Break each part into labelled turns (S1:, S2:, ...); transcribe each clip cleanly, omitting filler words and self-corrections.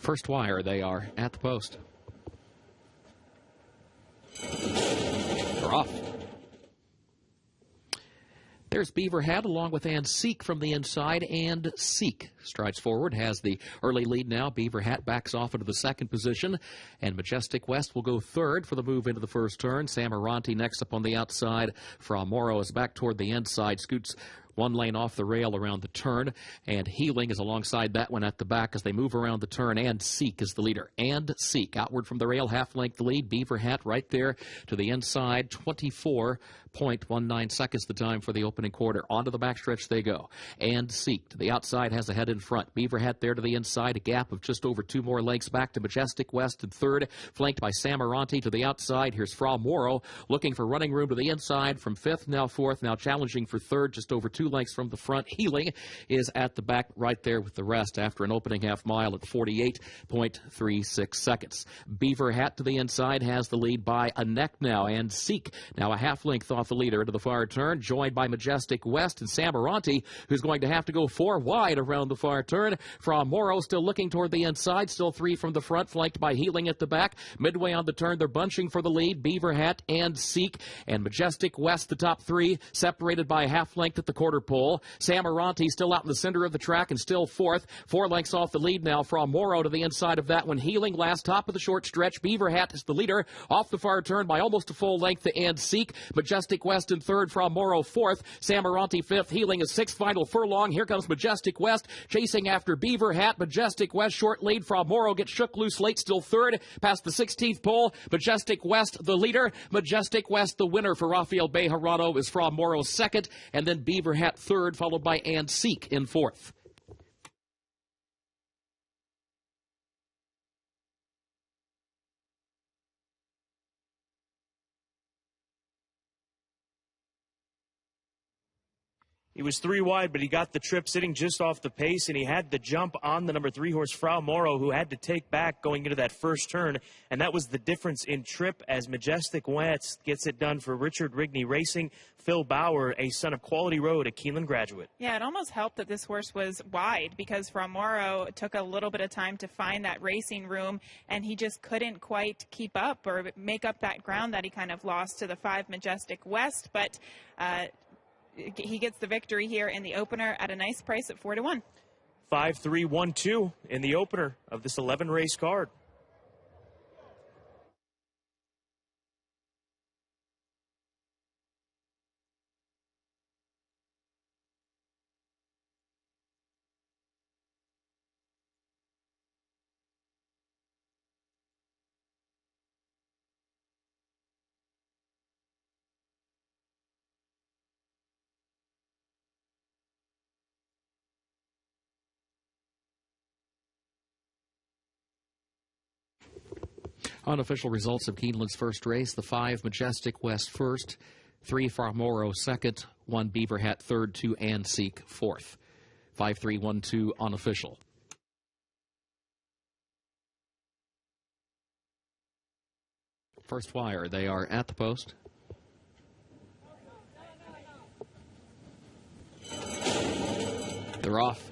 S1: First wire, they are at the post. They're off. There's Beaver Hat along with Ann Seek from the inside, and Seek strides forward, has the early lead now. Beaver Hat backs off into the second position, and Majestic West will go third for the move into the first turn. Samaranti next up on the outside. Fra Moro is back toward the inside, scoots one lane off the rail around the turn, and Healing is alongside that one at the back as they move around the turn. And Seek is the leader. And Seek outward from the rail, half-length lead. Beaver Hat right there to the inside, 24.19 seconds the time for the opening quarter. Onto the backstretch they go. And Seek to the outside has a head in front. Beaver Hat there to the inside, a gap of just over 2 more lengths back to Majestic West in third, flanked by Samaranti to the outside. Here's Fra Moro looking for running room to the inside from fifth, now fourth, now challenging for third, just over 2 lengths from the front. Healing is at the back right there with the rest after an opening half mile at 48.36 seconds. Beaver Hat to the inside has the lead by a neck now, and Seek now a half length off the leader into the far turn, joined by Majestic West and Samaranti, who's going to have to go 4 wide around the far turn. Fra Moro still looking toward the inside, still 3 from the front, flanked by Healing at the back. Midway on the turn, they're bunching for the lead. Beaver Hat and Seek and Majestic West, the top 3, separated by a half length at the quarter pole. Samaranti still out in the center of the track and still fourth. 4 lengths off the lead now. Fra Moro to the inside of that one. Healing last, top of the short stretch. Beaver Hat is the leader off the far turn by almost a full length to And Seek. Majestic West in third. Fra Moro fourth. Samaranti fifth. Healing is sixth. Final furlong. Here comes Majestic West chasing after Beaver Hat. Majestic West short lead. Fra Moro gets shook loose late, still third past the 16th pole. Majestic West the leader. Majestic West the winner for Rafael Bejarano is Fra Moro second, and then Beaver Hat third, followed by And Seek in fourth.
S2: He was 3 wide, but he got the trip sitting just off the pace, and he had the jump on the number 3 horse, Fra Moro, who had to take back going into that first turn, and that was the difference in trip as Majestic West gets it done for Richard Rigney Racing. Phil Bauer, a son of Quality Road, a Keeneland graduate.
S3: Yeah, it almost helped that this horse was wide because Fra Moro took a little bit of time to find that racing room, and he just couldn't quite keep up or make up that ground that he kind of lost to the 5 Majestic West, but he gets the victory here in the opener at a nice price at 4-1.
S2: 5-3-1-2 in the opener of this 11-race card.
S1: Unofficial results of Keeneland's first race: the 5 Majestic West first, 3 Fra Moro second, 1 Beaver Hat third, 2 And Seek fourth. 5-3-1-2 unofficial. First wire, they are at the post. They're off.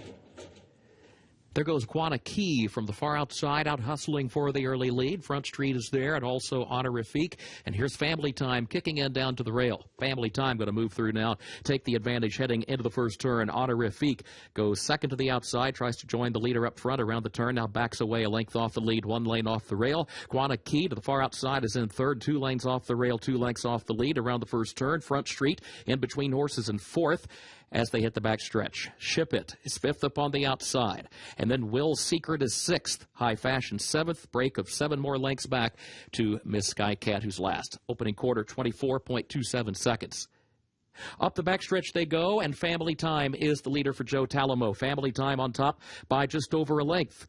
S1: There goes Guana Key from the far outside, out hustling for the early lead. Front Street is there, and also Honorifique. And here's Family Time kicking in down to the rail. Family Time going to move through now, take the advantage heading into the first turn. Honorifique goes second to the outside, tries to join the leader up front around the turn, now backs away a length off the lead, 1 lane off the rail. Guana Key to the far outside is in third, 2 lanes off the rail, 2 lengths off the lead around the first turn. Front Street in between horses in fourth as they hit the back stretch. Ship It is fifth up on the outside. And then Will Secret is sixth. High Fashion seventh. Break of 7 more lengths back to Miss Skycat, who's last. Opening quarter, 24.27 seconds. Up the backstretch they go, and Family Time is the leader for Joe Talamo. Family Time on top by just over a length.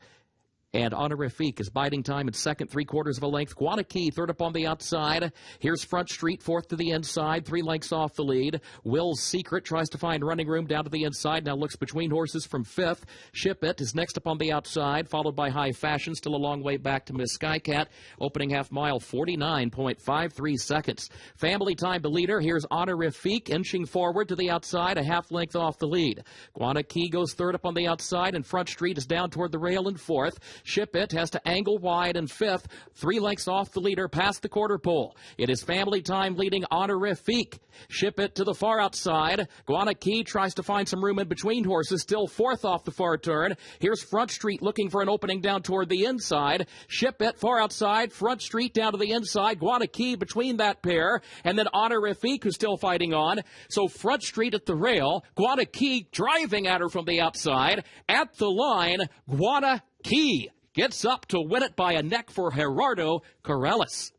S1: And Honorifique is biding time in second, 3/4 of a length. Guana Key, third up on the outside. Here's Front Street, fourth to the inside, 3 lengths off the lead. Will's Secret tries to find running room down to the inside, now looks between horses from fifth. Ship It is next up on the outside, followed by High Fashion, still a long way back to Miss Skycat. Opening half mile, 49.53 seconds. Family Time, the leader. Here's Honorifique, inching forward to the outside, a half length off the lead. Guana Key goes third up on the outside, and Front Street is down toward the rail in fourth. Ship It has to angle wide in fifth, 3 lengths off the leader past the quarter pole. It is Family Time leading Honorifique. Ship It to the far outside. Guana Key tries to find some room in between horses, still fourth off the far turn. Here's Front Street looking for an opening down toward the inside. Ship It far outside, Front Street down to the inside. Guana Key between that pair, and then Honorifique, who's still fighting on. So Front Street at the rail, Guana Key driving at her from the outside. At the line, Guana Key gets up to win it by a neck for Gerardo Corrales.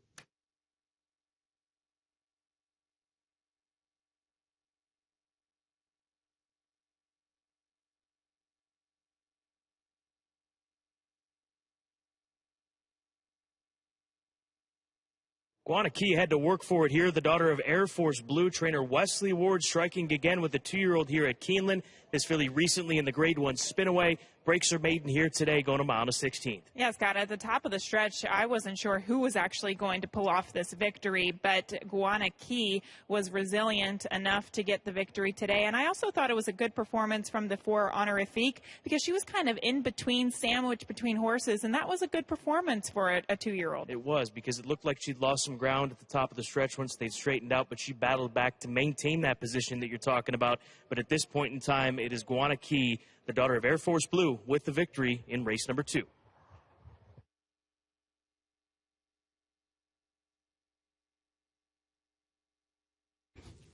S2: Guana Key had to work for it here. The daughter of Air Force Blue trainer Wesley Ward striking again with the 2-year-old here at Keeneland. This filly recently in the Grade 1 Spinaway. Breaks her maiden here today, going a mile and a 16th.
S3: Yeah, Scott, at the top of the stretch, I wasn't sure who was actually going to pull off this victory, but Guana Key was resilient enough to get the victory today. And I also thought it was a good performance from the 4 Honorifique, because she was kind of in between, sandwiched between horses, and that was a good performance for a 2-year-old.
S2: It was, because it looked like she'd lost some ground at the top of the stretch once they'd straightened out, but she battled back to maintain that position that you're talking about. But at this point in time, it is Guana Key, the daughter of Air Force Blue, with the victory in race number 2.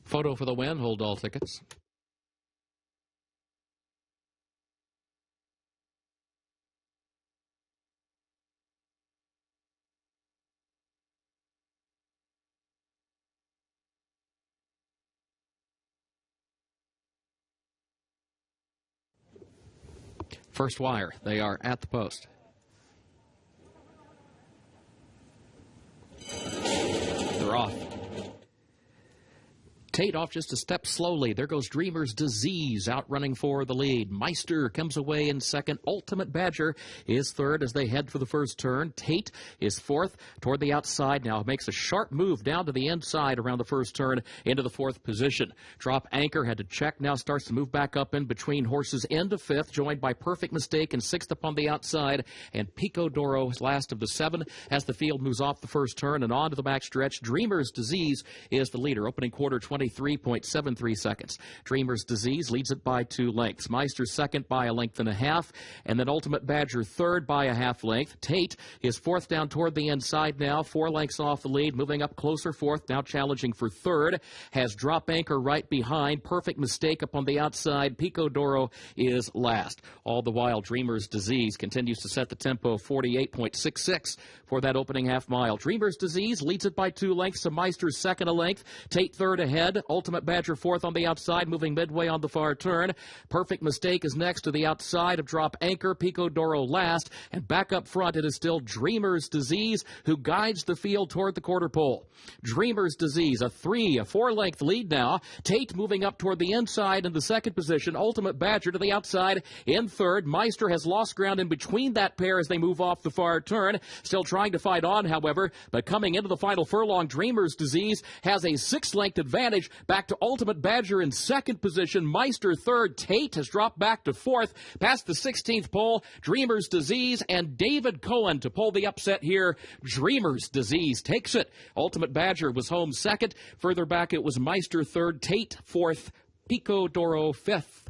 S1: Photo for the win. Hold all tickets. First wire. They are at the post. They're off. Tate off just a step slowly. There goes Dreamer's Disease outrunning for the lead. Meister comes away in second. Ultimate Badger is third as they head for the first turn. Tate is fourth toward the outside. Now makes a sharp move down to the inside around the first turn into the fourth position. Drop Anchor had to check. Now starts to move back up in between horses into fifth, joined by Perfect Mistake in sixth upon the outside. And Pico Doro is last of the 7 as the field moves off the first turn and on to the back stretch. Dreamer's Disease is the leader. Opening quarter 23.73 seconds. Dreamer's Disease leads it by 2 lengths. Meister second by a length and a half. And then Ultimate Badger third by a half length. Tate is fourth down toward the inside now. 4 lengths off the lead. Moving up closer fourth. Now challenging for third. Has Drop Anchor right behind. Perfect Mistake up on the outside. Pico Doro is last. All the while, Dreamer's Disease continues to set the tempo 48.66 for that opening half mile. Dreamer's Disease leads it by 2 lengths to Meister's second a length. Tate third ahead. Ultimate Badger fourth on the outside, moving midway on the far turn. Perfect Mistake is next to the outside of Drop Anchor. Pico Doro last. And back up front, it is still Dreamer's Disease who guides the field toward the quarter pole. Dreamer's Disease, a 4-length lead now. Tate moving up toward the inside in the second position. Ultimate Badger to the outside in third. Meister has lost ground in between that pair as they move off the far turn. Still trying to fight on, however, but coming into the final furlong, Dreamer's Disease has a 6-length advantage back to Ultimate Badger in second position. Meister third. Tate has dropped back to fourth past the 16th pole. Dreamer's Disease and David Cohen to pull the upset here. Dreamer's Disease takes it. Ultimate Badger was home second. Further back it was Meister third, Tate fourth, Pico Doro fifth.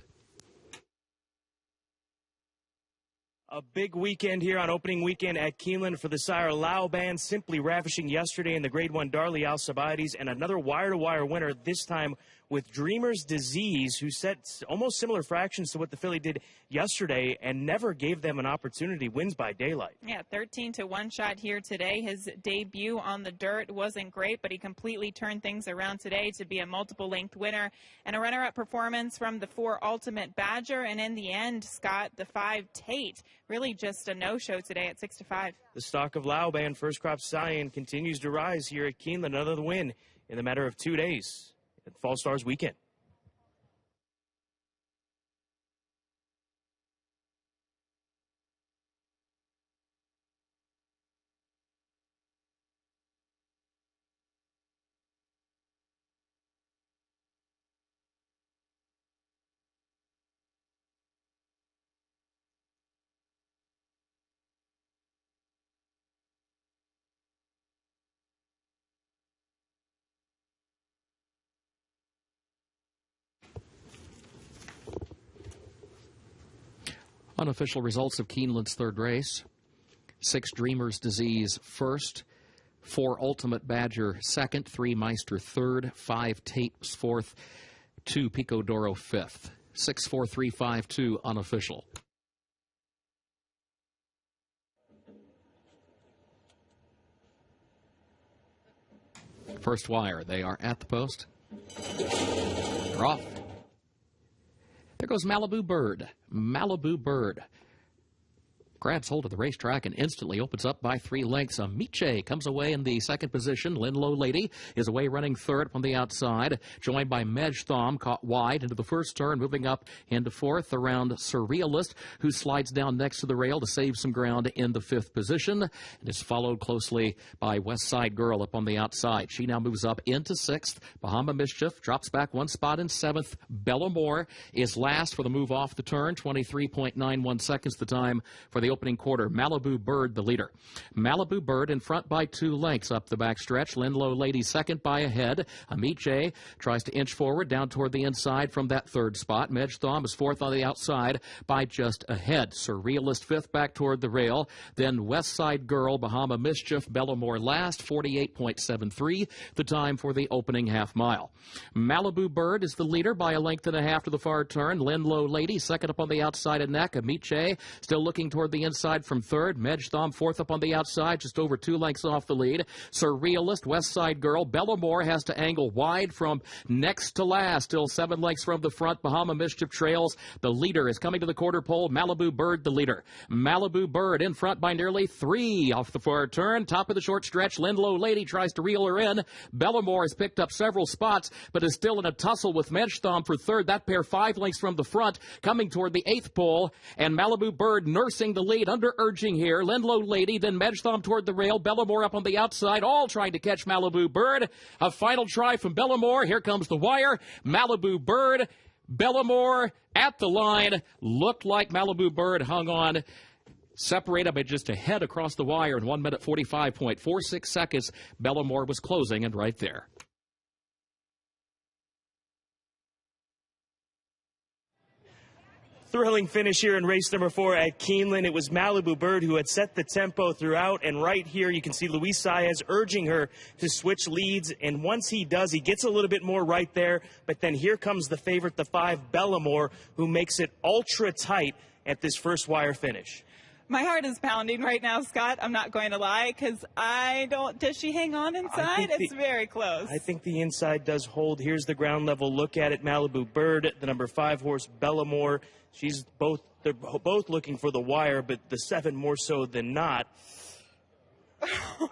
S2: A big weekend here on opening weekend at Keeneland for the Sire Lau Band, simply ravishing yesterday in the Grade 1 Darley Alcibiades, and another wire-to-wire winner, this time with Dreamer's Disease, who set almost similar fractions to what the filly did yesterday and never gave them an opportunity. Wins by daylight.
S3: Yeah, 13-1 shot here today. His debut on the dirt wasn't great, but he completely turned things around today to be a multiple-length winner. And a runner-up performance from the 4 Ultimate Badger, and in the end, Scott, the 5 Tate, really just a no-show today at 6-5.
S2: The stock of Lau Band First Crop Scion continues to rise here at Keeneland. Another win in the matter of 2 days at Fall Stars Weekend.
S1: Unofficial results of Keeneland's third race. 6 Dreamer's Disease first, 4 Ultimate Badger second, 3 Meister third, 5 Tapes fourth, 2 Pico Doro fifth. 6-4-3-5-2 unofficial. First wire, they are at the post. They're off. There goes Malibu Bird. Malibu Bird grabs hold of the racetrack and instantly opens up by 3 lengths. Amiche comes away in the second position. Linlow Lady is away running third on the outside, joined by Medj Thom, caught wide into the first turn, moving up into fourth around Surrealist, who slides down next to the rail to save some ground in the 5th position, and is followed closely by West Side Girl up on the outside. She now moves up into 6th. Bahama Mischief drops back 1 spot in 7th. Bellamore is last for the move off the turn, 23.91 seconds the time for the opening quarter. Malibu Bird the leader. Malibu Bird in front by 2 lengths up the backstretch. Linlow Lady second by a head. Amiche tries to inch forward down toward the inside from that 3rd spot. Medj Thom is 4th on the outside by just a head. Surrealist 5th back toward the rail. Then West Side Girl, Bahama Mischief, Bellamore last, 48.73 the time for the opening half mile. Malibu Bird is the leader by a length and a half to the far turn. Linlow Lady second up on the outside of neck. Amiche still looking toward the inside from 3rd. Medj Thom 4th up on the outside, just over 2 lengths off the lead. Surrealist, West Side Girl. Bellamore has to angle wide from next to last, still 7 lengths from the front. Bahama Mischief trails. The leader is coming to the quarter pole. Malibu Bird the leader. Malibu Bird in front by nearly 3 off the far turn. Top of the short stretch. Linlow Lady tries to reel her in. Bellamore has picked up several spots, but is still in a tussle with Medj Thom for 3rd. That pair 5 lengths from the front, coming toward the 8th pole, and Malibu Bird nursing the lead, under urging here. Linlow Lady, then Medj Thom toward the rail. Bellamore up on the outside, all trying to catch Malibu Bird. A final try from Bellamore. Here comes the wire. Malibu Bird, Bellamore at the line. Looked like Malibu Bird hung on, separated by just a head across the wire in 1 minute 45.46 seconds. Bellamore was closing and right there.
S2: Thrilling finish here in race number 4 at Keeneland. It was Malibu Bird who had set the tempo throughout, and right here you can see Luis Saez urging her to switch leads, and once he does, he gets a little bit more right there, but then here comes the favorite, the 5, Bellamore, who makes it ultra tight at this first wire finish.
S3: My heart is pounding right now, Scott. I'm not going to lie, because does she hang on inside? It's very close.
S2: I think the inside does hold. Here's the ground level look at it. Malibu Bird, the number 5 horse, Bellamore. They're both looking for the wire, but the 7 more so than not.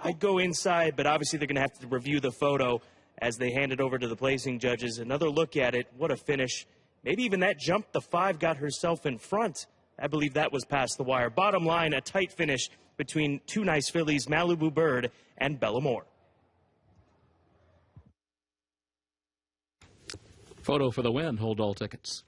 S2: I'd go inside, but obviously they're going to have to review the photo as they hand it over to the placing judges. Another look at it. What a finish. Maybe even that jump, the 5 got herself in front. I believe that was past the wire. Bottom line, a tight finish between 2 nice fillies, Malibu Bird and Bellamore.
S1: Photo for the win. Hold all tickets.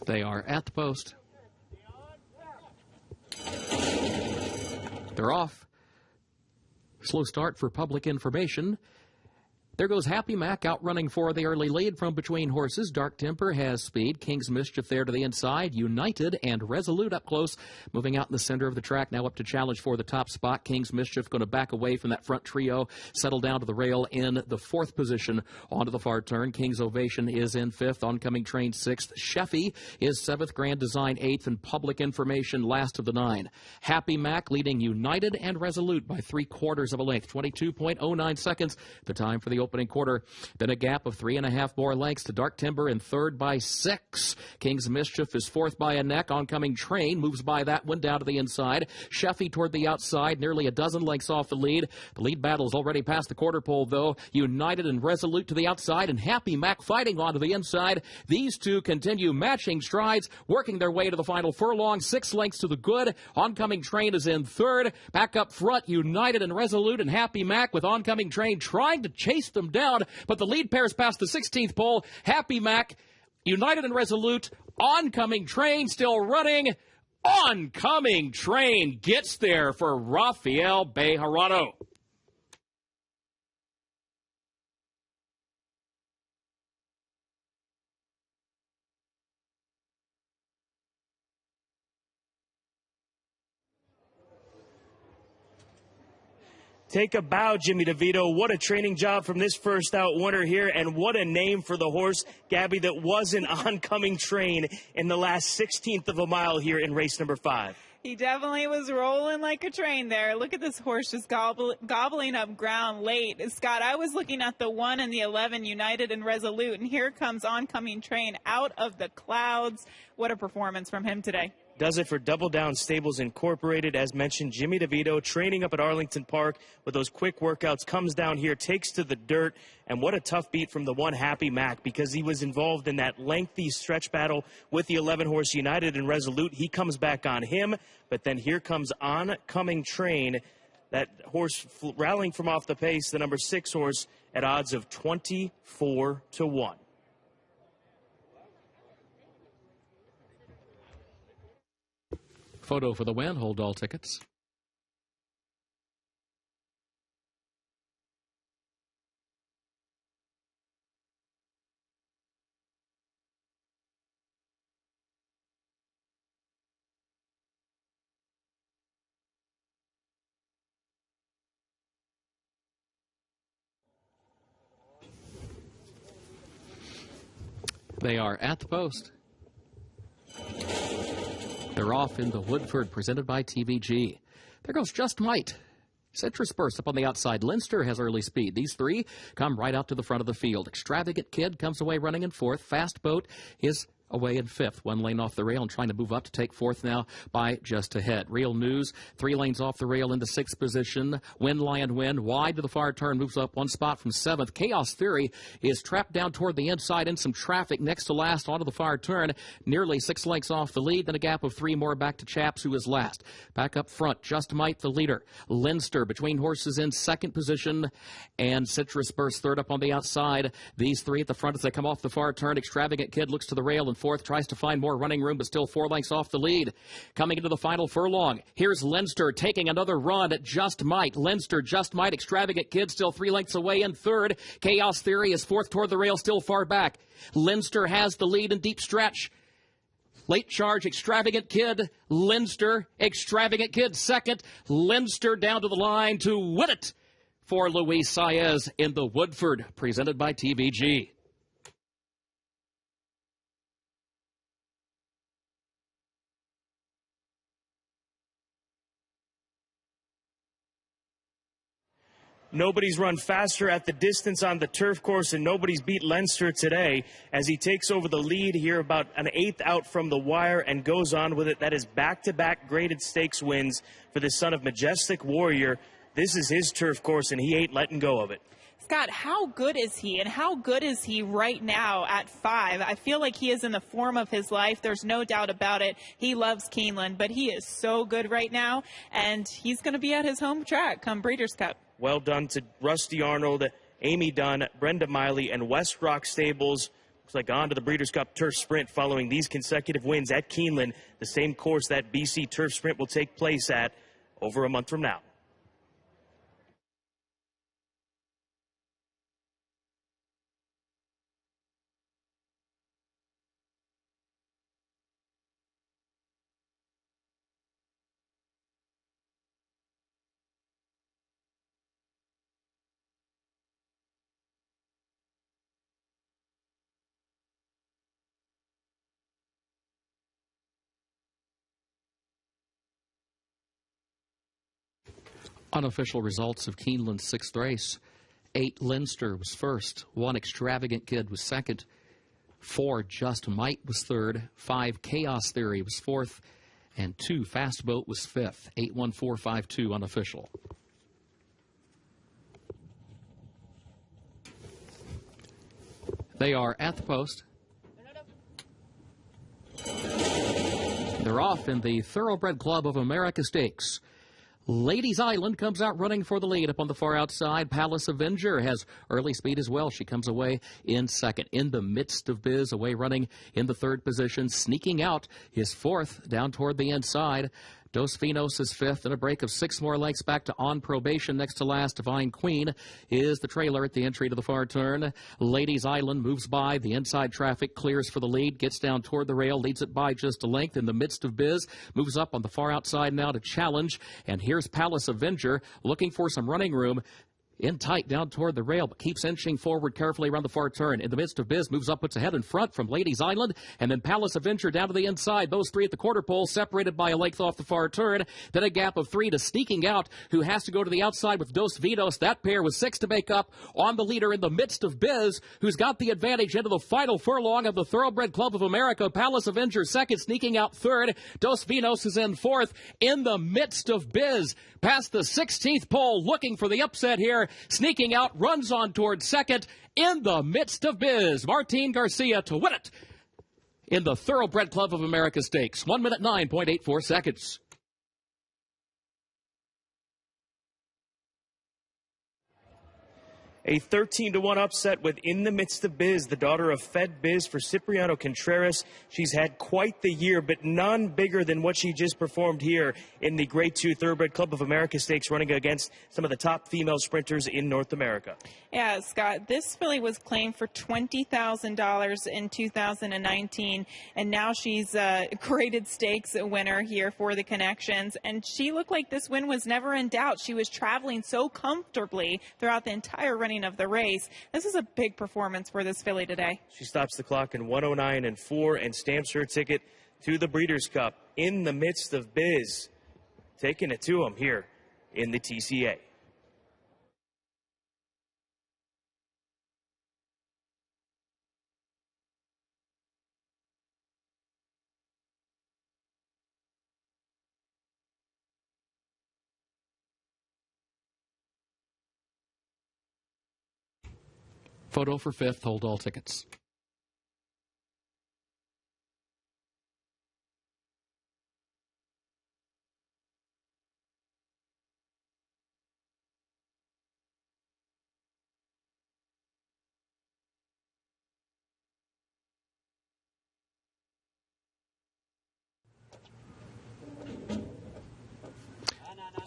S1: They are at the post. They're off. Slow start for public information. There goes Happy Mac outrunning for the early lead from between horses. Dark Temper has speed. King's Mischief there to the inside. United and Resolute up close. Moving out in the center of the track, now up to challenge for the top spot. King's Mischief going to back away from that front trio. Settle down to the rail in the 4th position onto the far turn. King's Ovation is in 5th. Oncoming Train 6th. Sheffy is 7th. Grand Design 8th. And Public Information last of the 9. Happy Mac leading United and Resolute by 3/4 of a length. 22.09 seconds. The time for the opening quarter. Then a gap of 3.5 more lengths to Dark Timber in third by 6. King's Mischief is fourth by a neck. Oncoming Train moves by that one down to the inside. Sheffy toward the outside, nearly a dozen lengths off the lead. The lead battle is already past the quarter pole, though. United and Resolute to the outside, and Happy Mac fighting on to the inside. These two continue matching strides, working their way to the final furlong. 6 lengths to the good. Oncoming Train is in third. Back up front, United and Resolute and Happy Mac, with Oncoming Train trying to chase them down, but the lead pair's past the 16th pole. Happy Mac, United and Resolute, Oncoming Train still running. Oncoming Train gets there for Rafael Bejarano.
S2: Take a bow, Jimmy DeVito. What a training job from this first out winner here, and what a name for the horse, Gabby, that was an Oncoming Train in the last 16th of a mile here in race number 5.
S3: He definitely was rolling like a train there. Look at this horse just gobbling up ground late. Scott, I was looking at the 1 and the 11, United and Resolute, and here comes Oncoming Train out of the clouds. What a performance from him today.
S2: Does it for Double Down Stables Incorporated. As mentioned, Jimmy DeVito training up at Arlington Park with those quick workouts, comes down here, takes to the dirt, and what a tough beat from the one Happy Mac, because he was involved in that lengthy stretch battle with the 11-horse United and Resolute. He comes back on him, but then here comes Oncoming Train, that horse rallying from off the pace, the number 6 horse, at odds of 24-1.
S1: Photo for the win. Hold all tickets. They are at the post. They're off in the Woodford, presented by TVG. There goes Just Might. Citrus Burst up on the outside. Leinster has early speed. These three come right out to the front of the field. Extravagant Kid comes away running in fourth. Fast Boat is away in fifth. 1 lane off the rail and trying to move up to take fourth now by just ahead. Real News, 3 lanes off the rail into 6th position. Win Lion Win, wide to the far turn, moves up 1 spot from 7th. Chaos Theory is trapped down toward the inside in some traffic next to last onto the far turn, nearly 6 lengths off the lead, then a gap of 3 more back to Chaps, who is last. Back up front, Just Might the leader. Leinster between horses in 2nd position, and Citrus Burst third up on the outside. These 3 at the front as they come off the far turn. Extravagant Kid looks to the rail in 4th, tries to find more running room, but still 4 lengths off the lead. Coming into the final furlong, here's Leinster taking another run at Just Might. Leinster, Just Might, Extravagant Kid still 3 lengths away in 3rd. Chaos Theory is 4th toward the rail, still far back. Leinster has the lead in deep stretch. Late charge, Extravagant Kid. Leinster, Extravagant Kid 2nd. Leinster down to the line to win it for Luis Saez in the Woodford, presented by TVG.
S2: Nobody's run faster at the distance on the turf course, and nobody's beat Leinster today as he takes over the lead here about an 1/8 out from the wire and goes on with it. That is back-to-back graded stakes wins for the son of Majestic Warrior. This is his turf course, and he ain't letting go of it.
S3: Scott, how good is he, and how good is he right now at 5? I feel like he is in the form of his life. There's no doubt about it. He loves Keeneland, but he is so good right now, and he's going to be at his home track come Breeders' Cup.
S2: Well done to Rusty Arnold, Amy Dunn, Brenda Miley, and West Rock Stables. Looks like on to the Breeders' Cup Turf Sprint following these consecutive wins at Keeneland, the same course that BC Turf Sprint will take place at over a month from now.
S1: Unofficial results of Keeneland's 6th race. 8, Linster was first. 1, Extravagant Kid was second. 4, Just Might was third. 5, Chaos Theory was fourth. And 2, Fast Boat was fifth. 81452 unofficial. They are at the post. They're off in the Thoroughbred Club of America Stakes. Ladies Island comes out running for the lead up on the far outside. Palace Avenger has early speed as well. She comes away in second. In the midst of Biz, away running in the third position. Sneaking out is fourth down toward the inside. Dos Finos is fifth, and a break of 6 more lengths back to On Probation. Next to last, Divine Queen is the trailer at the entry to the far turn. Ladies Island moves by. The inside traffic clears for the lead, gets down toward the rail, leads it by just a length. In the midst of Biz, moves up on the far outside now to challenge. And here's Palace Avenger looking for some running room. In tight down toward the rail, but keeps inching forward carefully around the far turn. In the midst of Biz, moves up, puts ahead in front from Ladies Island, and then Palace Avenger down to the inside. Those 3 at the quarter pole, separated by a length off the far turn. Then a gap of 3 to Sneaking Out, who has to go to the outside with Dos Vinos. That pair with 6 to make up on the leader in the midst of Biz, who's got the advantage into the final furlong of the Thoroughbred Club of America. Palace Avenger second, Sneaking Out third. Dos Vinos is in fourth. In the midst of Biz, past the 16th pole, looking for the upset here. Sneaking Out runs on towards second. In the midst of Biz, Martin Garcia to win it in the Thoroughbred Club of America Stakes. 1 minute 9.84 seconds.
S2: A 13-1 upset with In the Midst of Biz, the daughter of Fed Biz for Cipriano Contreras. She's had quite the year, but none bigger than what she just performed here in the Grade 2 Thoroughbred Club of America Stakes, running against some of the top female sprinters in North America.
S3: Yeah, Scott, this filly was claimed for $20,000 in 2019, and now she's a graded stakes winner here for the Connections, and she looked like this win was never in doubt. She was traveling so comfortably throughout the entire running of the race. This is a big performance for this filly today.
S2: She stops the clock in 109.4 and stamps her ticket to the Breeders' Cup. In the Midst of Biz, taking it to him here in the TCA.
S1: Photo for fifth. Hold all tickets.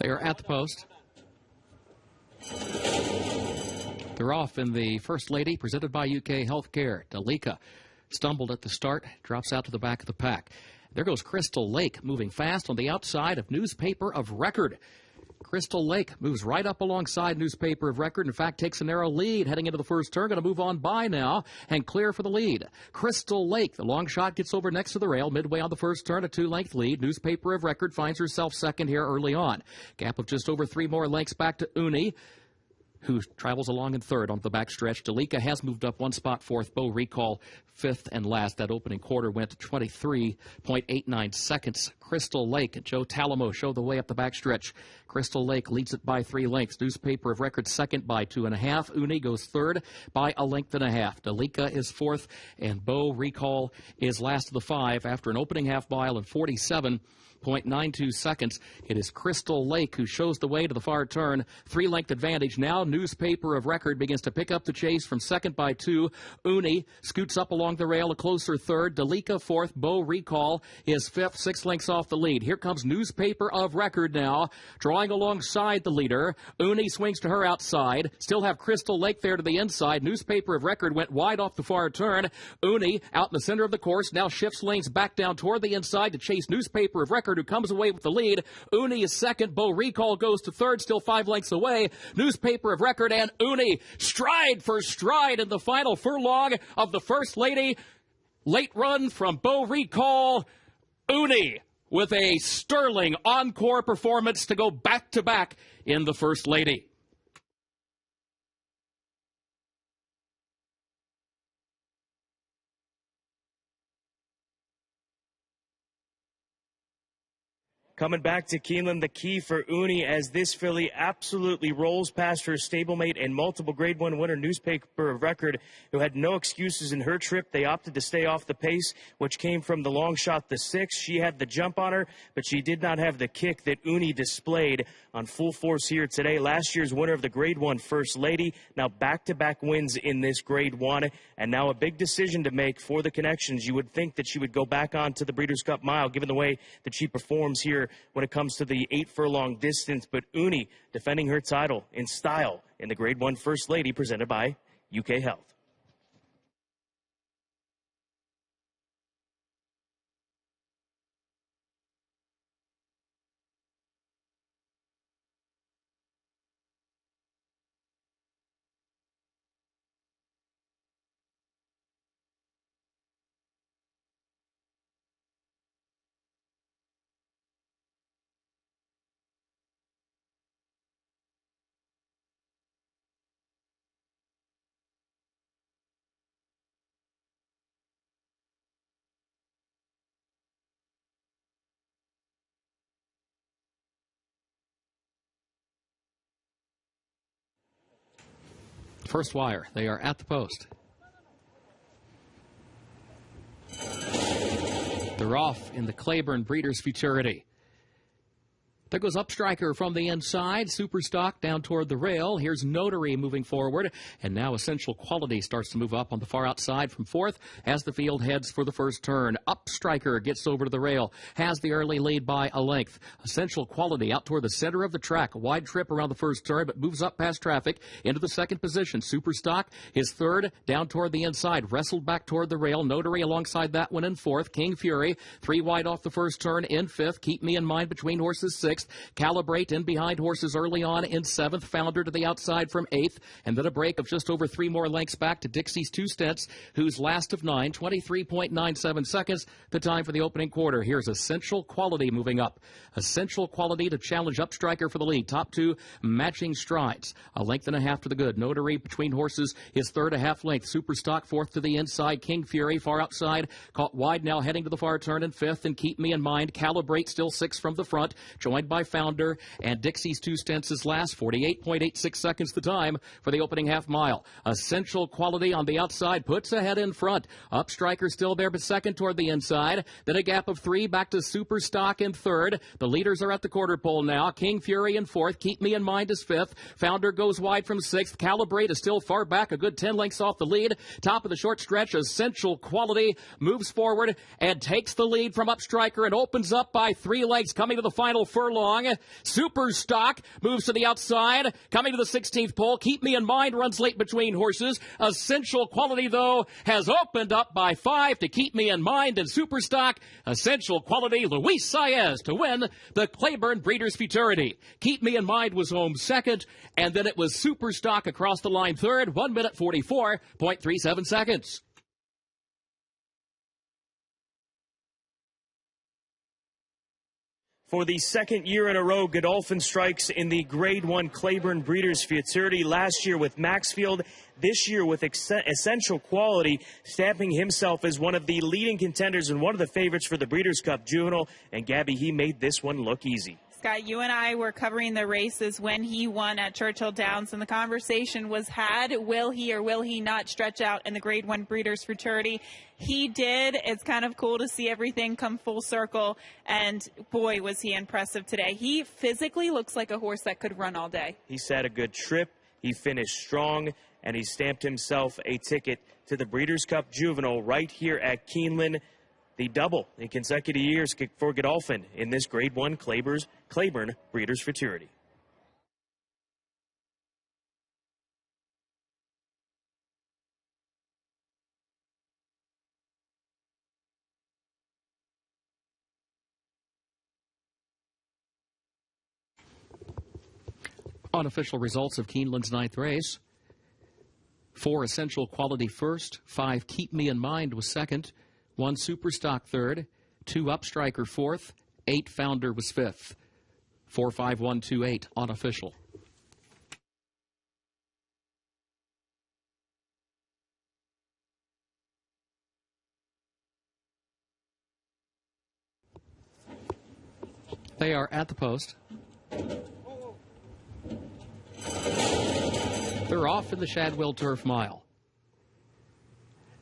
S1: They are at the post. They're off in the First Lady, presented by UK Healthcare. Dalika stumbled at the start, drops out to the back of the pack. There goes Crystal Lake, moving fast on the outside of Newspaper of Record. Crystal Lake moves right up alongside Newspaper of Record. In fact, takes a narrow lead heading into the first turn. Going to move on by now and clear for the lead. Crystal Lake, the long shot, gets over next to the rail. Midway on the first turn, a 2-length lead. Newspaper of Record finds herself second here early on. Gap of just over 3 more lengths back to Uni, who travels along in third on the backstretch. Dalika has moved up 1 spot fourth. Beau Recall fifth and last. That opening quarter went to 23.89 seconds. Crystal Lake and Joe Talamo show the way up the backstretch. Crystal Lake leads it by 3 lengths. Newspaper of Record second by 2.5. Uni goes third by 1.5 lengths. Dalika is fourth, and Beau Recall is last of the 5 after an opening half mile in 47.92 seconds. It is Crystal Lake who shows the way to the far turn. 3-length advantage now. Newspaper of Record begins to pick up the chase from second by 2. Uni scoots up along the rail, a closer third. Dalika fourth. Beau Recall is fifth, 6 lengths off the lead. Here comes Newspaper of Record now, drawing alongside the leader. Uni swings to her outside. Still have Crystal Lake there to the inside. Newspaper of Record went wide off the far turn. Uni out in the center of the course, now shifts lanes back down toward the inside to chase Newspaper of Record, who comes away with the lead. Uni is second. Beau Recall goes to third, still 5 lengths away. Newspaper of Record and Uni stride for stride in the final furlong of the First Lady. Late run from Beau Recall. Uni with a sterling encore performance to go back-to-back in the First Lady.
S2: Coming back to Keeneland, the key for Uni as this filly absolutely rolls past her stablemate and multiple Grade 1 winner, Newspaper of Record, who had no excuses in her trip. They opted to stay off the pace, which came from the long shot, the 6. She had the jump on her, but she did not have the kick that Uni displayed on full force here today. Last year's winner of the Grade 1 First Lady, now back-to-back wins in this Grade 1, and now a big decision to make for the Connections. You would think that she would go back on to the Breeders' Cup Mile, given the way that she performs here when it comes to the 8-furlong distance, but Uni defending her title in style in the Grade 1 First Lady, presented by UK Health.
S1: First wire. They are at the post. They're off in the Claiborne Breeders' Futurity. There goes Upstriker from the inside. Superstock down toward the rail. Here's Notary moving forward. And now Essential Quality starts to move up on the far outside from fourth as the field heads for the first turn. Upstriker gets over to the rail. Has the early lead by a length. Essential Quality out toward the center of the track. A wide trip around the first turn, but moves up past traffic into the second position. Superstock is third down toward the inside. Wrestled back toward the rail. Notary alongside that one in fourth. King Fury 3 wide off the first turn in fifth. Keep Me in Mind between horses sixth. Calibrate in behind horses early on in seventh. Founder to the outside from eighth. And then a break of just over 3 more lengths back to Dixie's 2 Stents, who's last of 9, 23.97 seconds, the time for the opening quarter. Here's Essential Quality moving up. Essential Quality to challenge Upstriker for the lead. Top 2 matching strides. A length and a half to the good. Notary between horses is third, a half length. Superstock fourth to the inside. King Fury far outside. Caught wide now heading to the far turn in fifth. And Keep Me in Mind. Calibrate still 6 from the front. Joined by Founder, and Dixie's 2 Stents is last. 48.86 seconds the time for the opening half mile. Essential Quality on the outside puts ahead in front. Upstriker still there, but second toward the inside. Then a gap of 3 back to Superstock in third. The leaders are at the quarter pole now. King Fury in fourth. Keep Me in Mind is fifth. Founder goes wide from sixth. Calibrate is still far back, a good 10 lengths off the lead. Top of the short stretch, Essential Quality moves forward and takes the lead from Upstriker and opens up by 3 lengths coming to the final furlong. Superstock moves to the outside, coming to the 16th pole. Keep Me in Mind runs late between horses. Essential Quality, though, has opened up by 5 to Keep Me in Mind and Superstock. Essential Quality, Luis Saez to win the Claiborne Breeders' Futurity. Keep Me in Mind was home second, and then it was Superstock across the line third, 1 minute 44.37 seconds.
S2: For the second year in a row, Godolphin strikes in the Grade 1 Claiborne Breeders' Futurity. Last year with Maxfield, this year with Essential Quality, stamping himself as one of the leading contenders and one of the favorites for the Breeders' Cup Juvenile. And Gabby, he made this one look easy.
S3: Scott, you and I were covering the races when he won at Churchill Downs, and the conversation was had, will he or will he not stretch out in the Grade 1 Breeders' Futurity? He did. It's kind of cool to see everything come full circle, and boy, was he impressive today. He physically looks like a horse that could run all day.
S2: He's had a good trip. He finished strong, and he stamped himself a ticket to the Breeders' Cup Juvenile right here at Keeneland. The double in consecutive years for Godolphin in this Grade 1 Claiborne Breeders' Futurity.
S1: Unofficial results of Keeneland's 9th race. 4 Essential Quality first. 5 Keep Me in Mind was second. 1 Superstock third, 2 Upstriker fourth, 8 Founder was fifth. 4-5-1-2-8 unofficial. They are at the post. They're off in the Shadwell Turf Mile.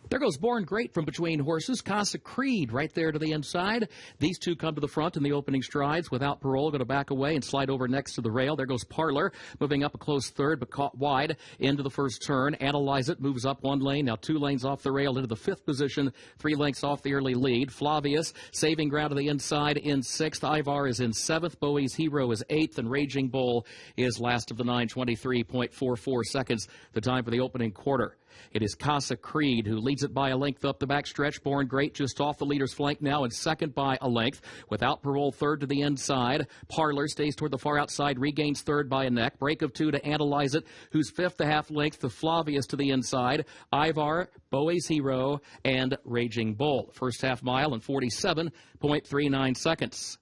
S1: There goes Born Great from between horses. Casa Creed right there to the inside. These two come to the front in the opening strides. Without Parole, going to back away and slide over next to the rail. There goes Parlor, moving up a close third, but caught wide into the first turn. Analyze It moves up 1 lane, now 2 lanes off the rail into the 5th position, 3 lengths off the early lead. Flavius saving ground to the inside in 6th. Ivar is in 7th. Bowie's Hero is 8th, and Raging Bull is last of the 9, 23.44 seconds, the time for the opening quarter. It is Casa Creed who leads it by a length up the backstretch. Born Great just off the leader's flank now and second by a length. Without Parole, third to the inside. Parlor stays toward the far outside, regains third by a neck. Break of 2 to Analyze It, who's 5th a half length to Flavius to the inside. Ivar, Bowie's Hero, and Raging Bull. First half mile in 47.39 seconds.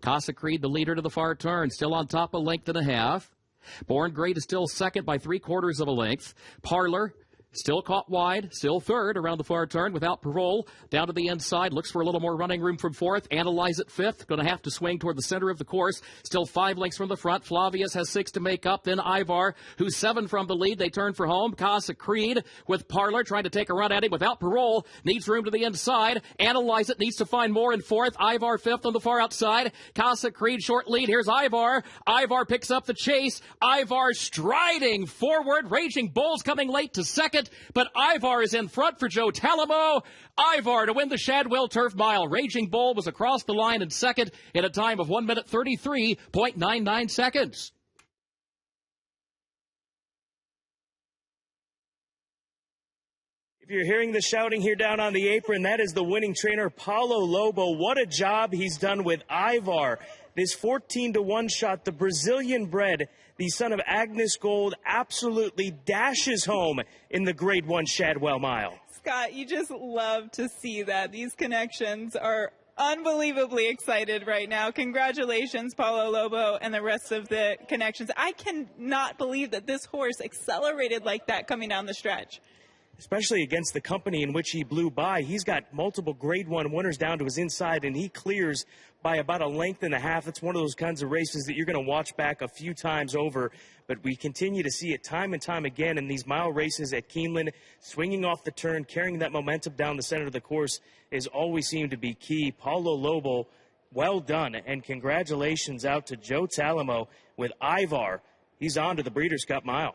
S1: Casa Creed, the leader to the far turn, still on top a length and a half. Born Great is still second by 3/4 of a length. Parlor still caught wide, still third around the far turn. Without Parole, down to the inside, looks for a little more running room from 4th. Analyze It 5th, going to have to swing toward the center of the course. Still 5 lengths from the front. Flavius has 6 to make up. Then Ivar, who's 7 from the lead. They turn for home. Casa Creed with Parlor trying to take a run at him. Without Parole, needs room to the inside. Analyze It needs to find more in 4th. Ivar 5th on the far outside. Casa Creed short lead. Here's Ivar. Ivar picks up the chase. Ivar striding forward. Raging Bull's coming late to second, but Ivar is in front for Joe Talamo. Ivar to win the Shadwell Turf Mile. Raging Bull was across the line in second in a time of 1 minute 33.99 seconds.
S2: If you're hearing the shouting here down on the apron, that is the winning trainer, Paulo Lobo. What a job he's done with Ivar. This 14-1 shot, the Brazilian bred, the son of Agnes Gold, absolutely dashes home in the Grade 1 Shadwell Mile.
S3: Scott, you just love to see that. These connections are unbelievably excited right now. Congratulations, Paulo Lobo and the rest of the connections. I cannot believe that this horse accelerated like that coming down the stretch.
S2: Especially against the company in which he blew by. He's got multiple Grade 1 winners down to his inside, and he clears by about a length and a half. It's one of those kinds of races that you're going to watch back a few times over, but we continue to see it time and time again in these mile races at Keeneland. Swinging off the turn, carrying that momentum down the center of the course is always seemed to be key. Paulo Lobo, well done, and congratulations out to Joe Talamo with Ivar. He's on to the Breeders' Cup Mile.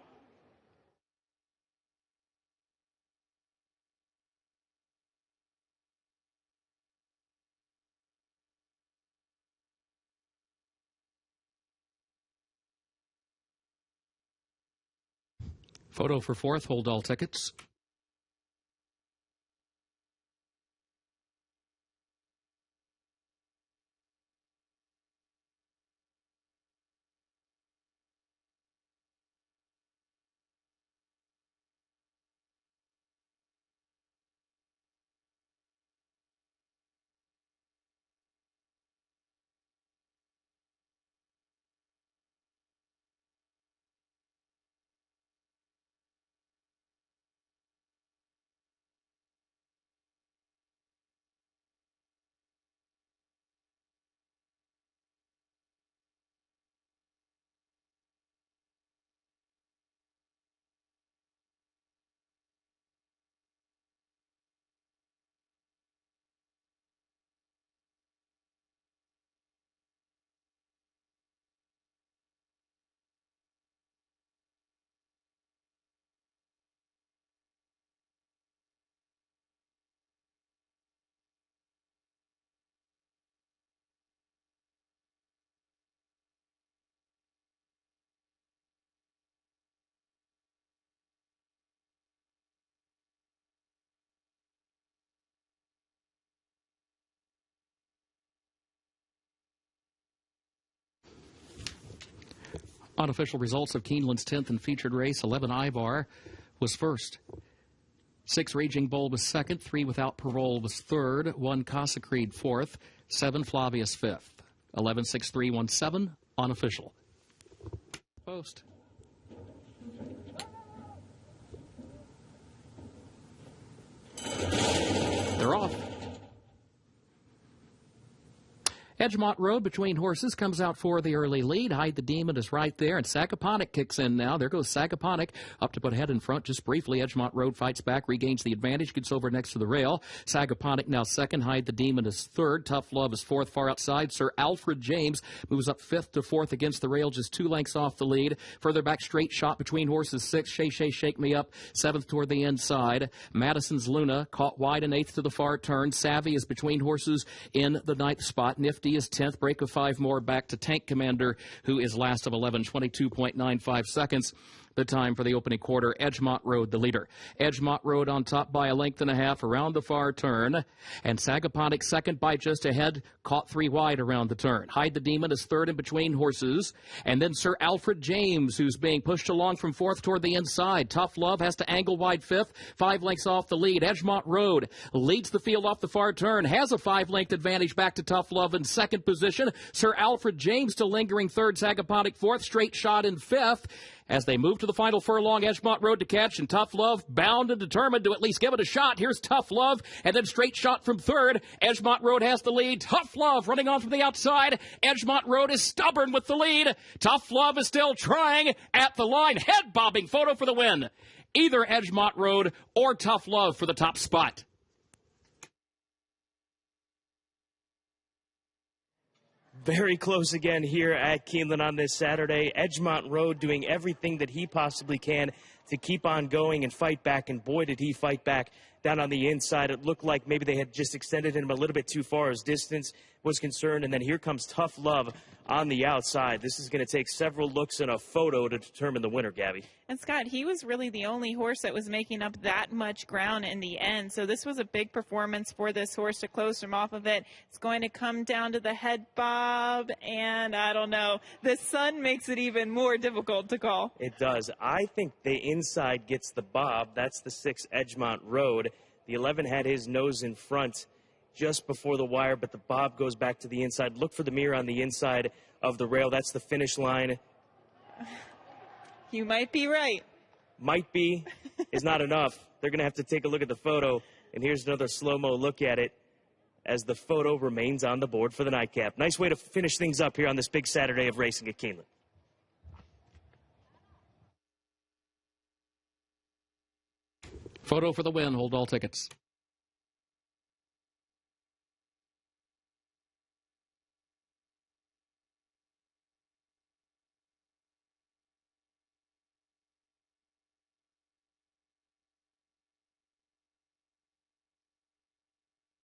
S1: Photo for 4th, hold all tickets. Unofficial results of Keeneland's 10th and featured race. 11 Ivar was first. 6 Raging Bull was second. 3 Without Parole was third. 1 Casa Creed fourth. 7 Flavius fifth. 11-6-3-1-7 unofficial. Post. They're off. Edgemont Road between horses comes out for the early lead. Hide the Demon is right there, and Sagaponack kicks in now. There goes Sagaponack up to put ahead in front just briefly. Edgemont Road fights back, regains the advantage, gets over next to the rail. Sagaponack now second. Hide the Demon is third. Tough Love is fourth, far outside. Sir Alfred James moves up fifth to fourth against the rail, just 2 lengths off the lead. Further back, Straight Shot between horses, sixth. Shay Shay Shake Me Up, seventh toward the inside. Madison's Luna caught wide and eighth to the far turn. Savvy is between horses in the ninth spot. Nifty is 10th. Break of 5 more back to Tank Commander, who is last of 11, 22.95 seconds. The time for the opening quarter. Edgemont Road, the leader. Edgemont Road on top by a length and a half around the far turn. And Sagaponack second by just ahead, caught 3 wide around the turn. Hide the Demon is third in between horses. And then Sir Alfred James, who's being pushed along from fourth toward the inside. Tough Love has to angle wide fifth, 5 lengths off the lead. Edgemont Road leads the field off the far turn, has a 5-length advantage back to Tough Love in second position. Sir Alfred James still lingering third, Sagaponack fourth, Straight Shot in fifth. As they move to the final furlong, Edgemont Road to catch, and Tough Love bound and determined to at least give it a shot. Here's Tough Love, and then Straight Shot from third. Edgemont Road has the lead. Tough Love running on from the outside. Edgemont Road is stubborn with the lead. Tough Love is still trying at the line. Head-bobbing photo for the win. Either Edgemont Road or Tough Love for the top spot.
S2: Very close again here at Keeneland on this Saturday. Edgemont Road doing everything that he possibly can to keep on going and fight back, and boy, did he fight back down on the inside. It looked like maybe they had just extended him a little bit too far as distance was concerned, and then here comes Tough Love on the outside. This is going to take several looks and a photo to determine the winner, Gabby.
S3: And Scott, he was really the only horse that was making up that much ground in the end. So this was a big performance for this horse to close him off of it. It's going to come down to the head bob, and I don't know. The sun makes it even more difficult to call.
S2: It does. I think the inside gets the bob. That's the 6 Edgemont Road. The 11 had his nose in front just before the wire, but the bob goes back to the inside. Look for the mirror on the inside of the rail. That's the finish line.
S3: You might be right.
S2: Might be is not enough. They're going to have to take a look at the photo, and here's another slow-mo look at it as the photo remains on the board for the nightcap. Nice way to finish things up here on this big Saturday of racing at Keeneland.
S1: Photo for the win. Hold all tickets.